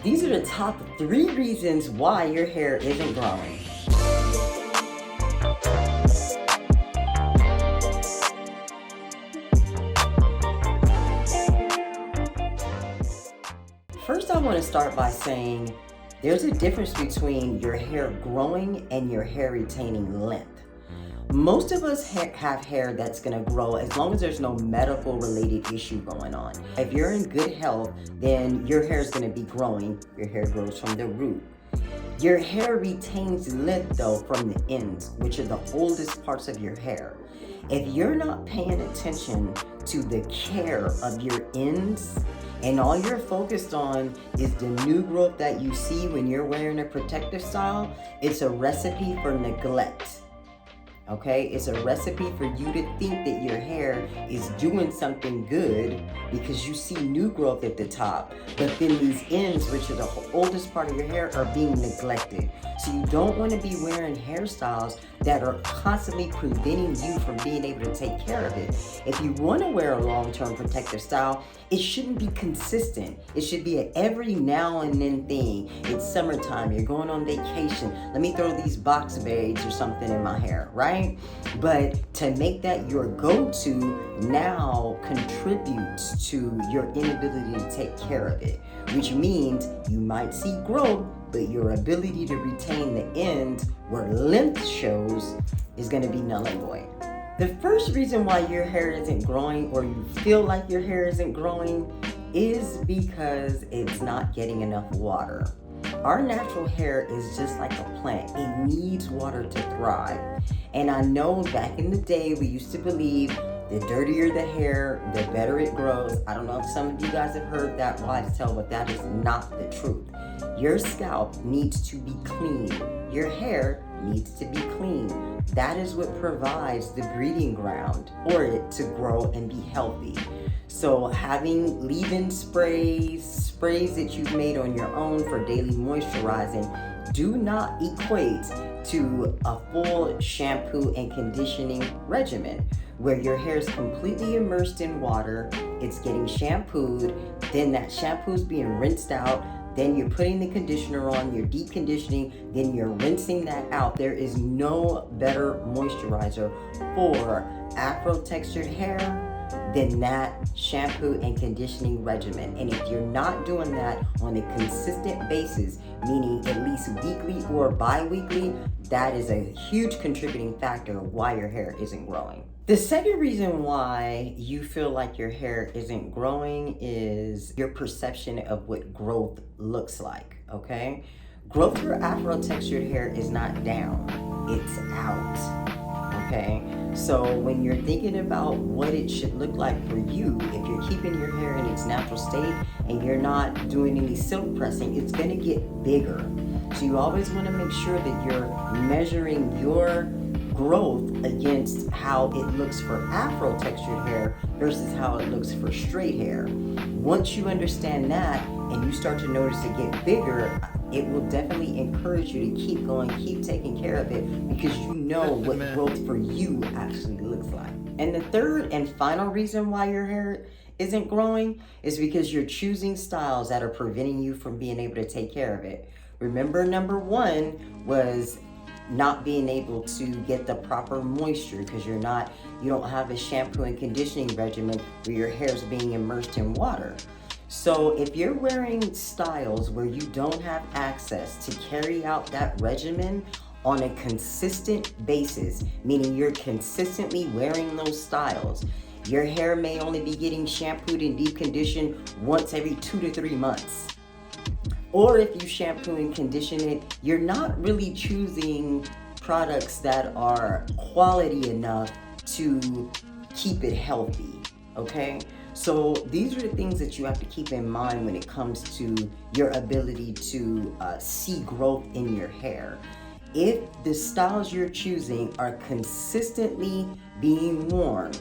These are the top 3 reasons why your hair isn't growing. First, I want to start by saying there's a difference between your hair growing and your hair retaining length. Most of us have hair that's going to grow as long as there's no medical related issue going on. If you're in good health, then your hair is going to be growing. Your hair grows from the root. Your hair retains length though from the ends, which are the oldest parts of your hair. If you're not paying attention to the care of your ends, and all you're focused on is the new growth that you see when you're wearing a protective style, it's a recipe for neglect. Okay, it's a recipe for you to think that your hair is doing something good because you see new growth at the top, but then these ends, which are the oldest part of your hair, are being neglected. So you don't want to be wearing hairstyles that are constantly preventing you from being able to take care of it. If you want to wear a long-term protective style, it shouldn't be consistent. It should be an every now and then thing. It's summertime, you're going on vacation. Let me throw these box braids or something in my hair, right? But to make that your go-to now contributes to your inability to take care of it, which means you might see growth, but your ability to retain the ends where length shows is going to be null and void. The first reason why your hair isn't growing, or you feel like your hair isn't growing, is because it's not getting enough water. Our natural hair is just like a plant. It needs water to thrive. And I know back in the day, we used to believe the dirtier the hair, the better it grows. I don't know if some of you guys have heard that wise tale, but that is not the truth. Your scalp needs to be clean. Your hair needs to be clean. That is what provides the breeding ground for it to grow and be healthy. So having leave-in sprays that you've made on your own for daily moisturizing do not equate to a full shampoo and conditioning regimen where your hair is completely immersed in water, it's getting shampooed, then that shampoo is being rinsed out, then you're putting the conditioner on, you're deep conditioning, then you're rinsing that out. There is no better moisturizer for afro-textured hair than that shampoo and conditioning regimen. And if you're not doing that on a consistent basis, meaning at least weekly or bi-weekly, that is a huge contributing factor of why your hair isn't growing. The second reason why you feel like your hair isn't growing is your perception of what growth looks like, okay? Growth for afro-textured hair is not down, it's out, okay? So when you're thinking about what it should look like for you, if you're keeping your hair in its natural state and you're not doing any silk pressing, it's gonna get bigger. So you always wanna make sure that you're measuring your growth against how it looks for afro-textured hair versus how it looks for straight hair. Once you understand that and you start to notice it get bigger, it will definitely encourage you to keep going, keep taking care of it, because you know what growth for you actually looks like. And the third and final reason why your hair isn't growing is because you're choosing styles that are preventing you from being able to take care of it. Remember, number 1 was not being able to get the proper moisture because you don't have a shampoo and conditioning regimen where your hair is being immersed in water. So if you're wearing styles where you don't have access to carry out that regimen on a consistent basis, meaning you're consistently wearing those styles, your hair may only be getting shampooed and deep conditioned once every 2 to 3 months. Or if you shampoo and condition it, you're not really choosing products that are quality enough to keep it healthy, okay? So these are the things that you have to keep in mind when it comes to your ability to see growth in your hair. If the styles you're choosing are consistently being worn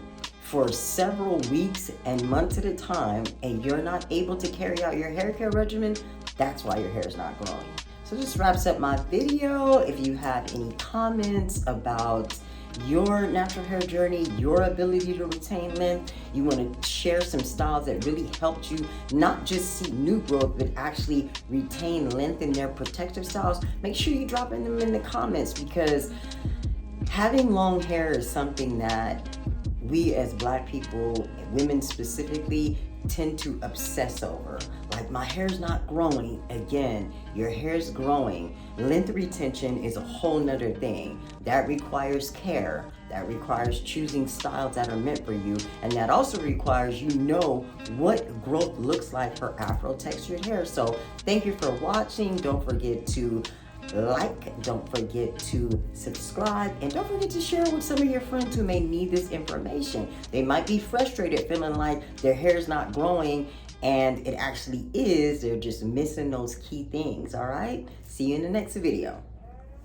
for several weeks and months at a time, and you're not able to carry out your hair care regimen, that's why your hair is not growing. So this wraps up my video. If you have any comments about your natural hair journey, your ability to retain length. You want to share some styles that really helped you not just see new growth, but actually retain length in their protective styles. Make sure you drop them in the comments, because having long hair is something that we as Black people, women specifically, tend to obsess over. Like, my hair's not growing. Again, your hair's growing. Length retention is a whole nother thing. That requires care. That requires choosing styles that are meant for you. And that also requires you know what growth looks like for Afro textured hair. So thank you for watching. Don't forget to like, don't forget to subscribe, and don't forget to share with some of your friends who may need this information. They might be frustrated, feeling like their hair is not growing, and it actually is. They're just missing those key things. All right, see you in the next video.